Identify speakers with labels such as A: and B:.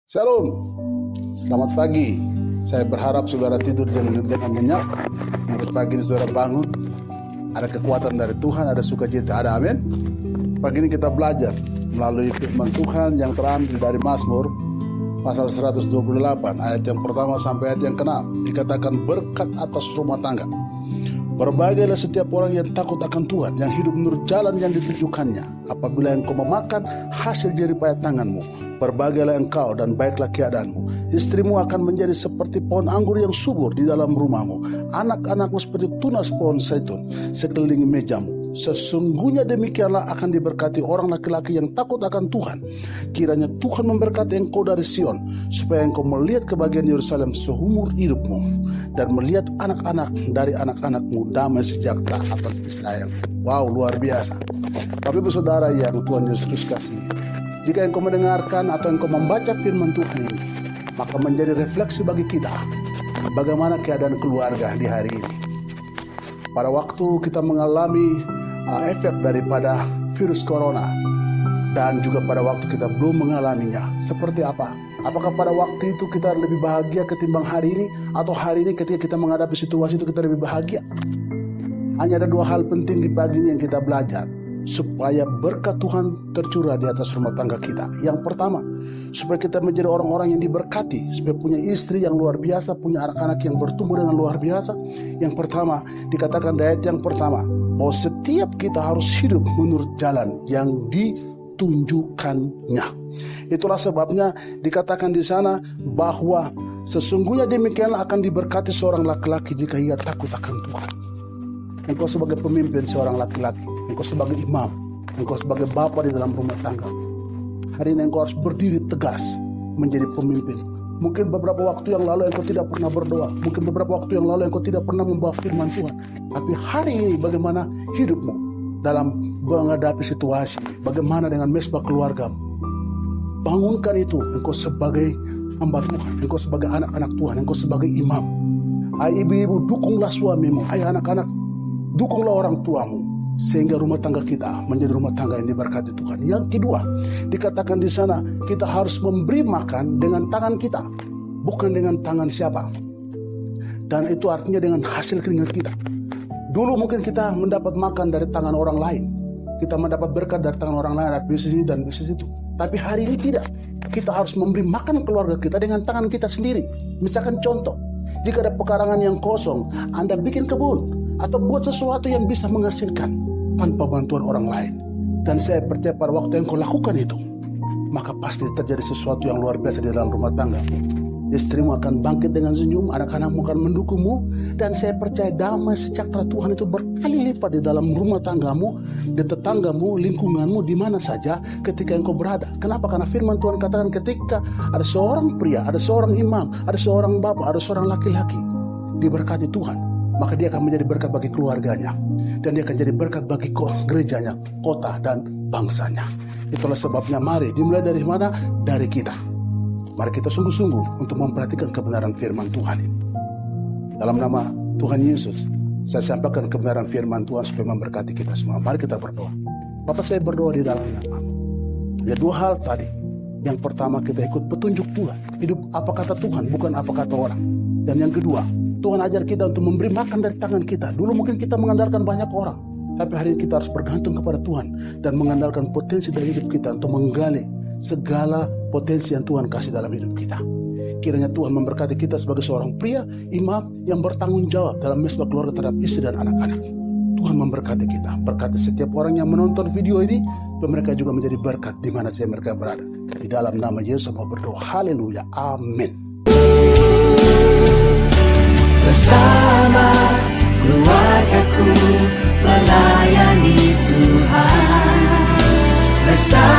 A: Shalom, selamat pagi. Saya berharap saudara tidur dengan nyenyak. Selamat pagi saudara bangun. Ada kekuatan dari Tuhan, ada sukacita, ada amin. Pagi ini kita belajar melalui firman Tuhan yang terambil dari Mazmur pasal 128 ayat yang pertama sampai ayat yang ke-6. Dikatakan berkat atas rumah tangga. Berbahagialah setiap orang yang takut akan Tuhan, yang hidup menurut jalan yang ditunjukkannya. Apabila engkau memakan hasil jeripaya tanganmu, berbahagialah engkau dan baiklah keadaanmu. Istrimu akan menjadi seperti pohon anggur yang subur di dalam rumahmu. Anak-anakmu seperti tunas pohon zaitun sekeliling mejamu. Sesungguhnya demikianlah akan diberkati orang laki-laki yang takut akan Tuhan. Kiranya Tuhan memberkati engkau dari Sion, supaya engkau melihat kebahagiaan Yerusalem seumur hidupmu, dan melihat anak-anak dari anak-anakmu damai sejahtera atas Israel. Wow, luar biasa. Bapak Ibu Saudara yang Tuhan Yesus kasih, jika engkau mendengarkan atau engkau membaca firman Tuhan ini, maka menjadi refleksi bagi kita bagaimana keadaan keluarga di hari ini. Pada waktu kita mengalami efek daripada virus corona, dan juga pada waktu kita belum mengalaminya, seperti apa? Apakah pada waktu itu kita lebih bahagia ketimbang hari ini, atau hari ini ketika kita menghadapi situasi itu kita lebih bahagia? Hanya ada dua hal penting di pagi ini yang kita belajar, supaya berkat Tuhan tercurah di atas rumah tangga kita. Yang pertama, supaya kita menjadi orang-orang yang diberkati, supaya punya istri yang luar biasa, punya anak-anak yang bertumbuh dengan luar biasa. Yang pertama, dikatakan di ayat yang pertama, bahwa setiap kita harus hidup menurut jalan yang ditunjukkannya. Itulah sebabnya dikatakan di sana bahwa sesungguhnya demikianlah akan diberkati seorang laki-laki jika ia takut akan Tuhan. Engkau sebagai pemimpin seorang laki-laki, engkau sebagai imam, engkau sebagai bapa di dalam rumah tangga, hari ini engkau harus berdiri tegas menjadi pemimpin. Mungkin beberapa waktu yang lalu engkau tidak pernah berdoa, mungkin beberapa waktu yang lalu engkau tidak pernah membawa firman Tuhan, tapi hari ini bagaimana hidupmu dalam menghadapi situasi, bagaimana dengan mesbah keluargamu? Bangunkan itu, engkau sebagai hamba Tuhan, engkau sebagai anak-anak Tuhan, engkau sebagai imam. Hai ibu-ibu, dukunglah suamimu, hai anak-anak, dukunglah orang tuamu, sehingga rumah tangga kita menjadi rumah tangga yang diberkati Tuhan. Yang kedua, dikatakan di sana kita harus memberi makan dengan tangan kita, bukan dengan tangan siapa. Dan itu artinya dengan hasil keringat kita. Dulu mungkin kita mendapat makan dari tangan orang lain, kita mendapat berkat dari tangan orang lain, dari bisnis ini dan bisnis itu. Tapi hari ini tidak. Kita harus memberi makan keluarga kita dengan tangan kita sendiri. Misalkan contoh, jika ada pekarangan yang kosong, Anda bikin kebun atau buat sesuatu yang bisa menghasilkan tanpa bantuan orang lain. Dan saya percaya pada waktu yang kau lakukan itu, maka pasti terjadi sesuatu yang luar biasa di dalam rumah tangga. Istrimu akan bangkit dengan senyum, anak-anakmu akan mendukungmu, dan saya percaya damai sejahtera Tuhan itu berkali lipat di dalam rumah tanggamu, di tetanggamu, lingkunganmu, di mana saja ketika engkau berada. Kenapa? Karena firman Tuhan katakan ketika ada seorang pria, ada seorang imam, ada seorang bapak, ada seorang laki-laki diberkati Tuhan, maka dia akan menjadi berkat bagi keluarganya, dan dia akan jadi berkat bagi gerejanya, kota, dan bangsanya. Itulah sebabnya mari dimulai dari mana? Dari kita. Mari kita sungguh-sungguh untuk memperhatikan kebenaran firman Tuhan ini. Dalam nama Tuhan Yesus, saya sampaikan kebenaran firman Tuhan supaya memberkati kita semua. Mari kita berdoa. Bapak, saya berdoa di dalam nama-Mu. Ada dua hal tadi. Yang pertama, kita ikut petunjuk Tuhan. Hidup apa kata Tuhan, bukan apa kata orang. Dan yang kedua, Tuhan ajar kita untuk memberi makan dari tangan kita. Dulu mungkin kita mengandalkan banyak orang, tapi hari ini kita harus bergantung kepada Tuhan dan mengandalkan potensi dari hidup kita untuk menggali segala potensi yang Tuhan kasih dalam hidup kita. Kiranya Tuhan memberkati kita sebagai seorang pria, imam yang bertanggung jawab dalam mesbah keluarga terhadap istri dan anak-anak. Tuhan memberkati kita. Berkati setiap orang yang menonton video ini, mereka juga menjadi berkat di mana saja mereka berada. Di dalam nama Yesus mau berdoa. Haleluya. Amin.
B: Bersama keluargaku melayani Tuhan. Bersama